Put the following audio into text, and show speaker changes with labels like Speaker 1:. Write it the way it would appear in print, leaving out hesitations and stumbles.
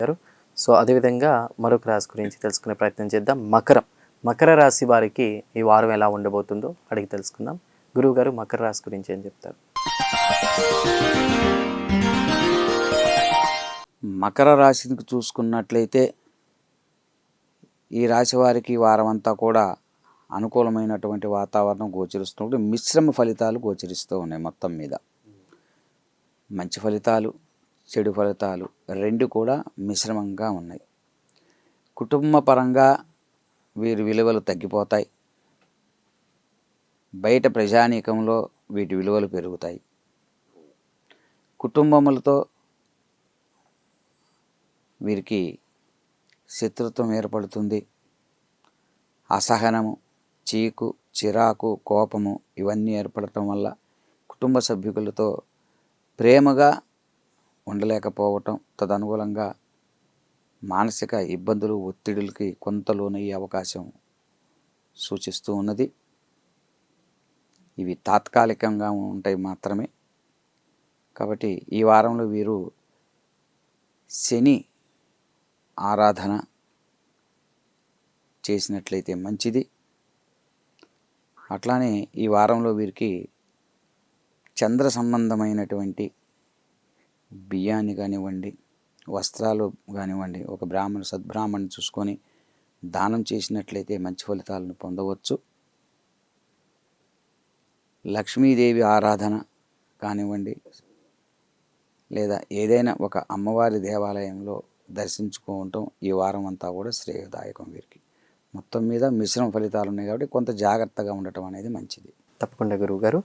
Speaker 1: గారు. సో, అదేవిధంగా మరొక రాశి గురించి తెలుసుకునే ప్రయత్నం చేద్దాం. మకర రాశి వారికి ఈ వారం ఎలా ఉండబోతుందో అడిగి తెలుసుకుందాం. గురువుగారు మకర రాశి గురించి ఏం చెప్తారు?
Speaker 2: మకర రాశికి చూసుకున్నట్లయితే ఈ రాశి వారికి వారం అంతా కూడా అనుకూలమైనటువంటి వాతావరణం గోచరిస్తున్నప్పుడు మిశ్రమ ఫలితాలు గోచరిస్తూ ఉన్నాయి. మొత్తం మీద మంచి ఫలితాలు, చెడు ఫలితాలు రెండు కూడా మిశ్రమంగా ఉన్నాయి. కుటుంబ పరంగా వీరి విలువలు తగ్గిపోతాయి. బయట ప్రజానీకంలో వీటి విలువలు పెరుగుతాయి. కుటుంబములతో వీరికి శత్రుత్వం ఏర్పడుతుంది. అసహనము, చీకు, చిరాకు, కోపము ఇవన్నీ ఏర్పడటం వల్ల కుటుంబ సభ్యులతో ప్రేమగా ఉండలేకపోవటం, తదనుగుణంగా మానసిక ఇబ్బందులు, ఒత్తిడులకి కొంత లోనయ్యే అవకాశం సూచిస్తూ ఉన్నది. ఇవి తాత్కాలికంగా ఉంటాయి మాత్రమే. కాబట్టి ఈ వారంలో వీరు శని ఆరాధన చేసినట్లయితే మంచిది. అట్లానే ఈ వారంలో వీరికి చంద్ర సంబంధమైనటువంటి బియ్యాన్ని కానివ్వండి, వస్త్రాలు కానివ్వండి, ఒక సద్బ్రాహ్మణ్ణి చూసుకొని దానం చేసినట్లయితే మంచి ఫలితాలను పొందవచ్చు. లక్ష్మీదేవి ఆరాధన కానివ్వండి, లేదా ఏదైనా ఒక అమ్మవారి దేవాలయంలో దర్శించుకోవటం ఈ వారం అంతా కూడా శ్రేయదాయకం వీరికి. మొత్తం మీద మిశ్రమ ఫలితాలు ఉన్నాయి కాబట్టి కొంత జాగ్రత్తగా ఉండటం అనేది మంచిది.
Speaker 1: తప్పకుండా గురువుగారు.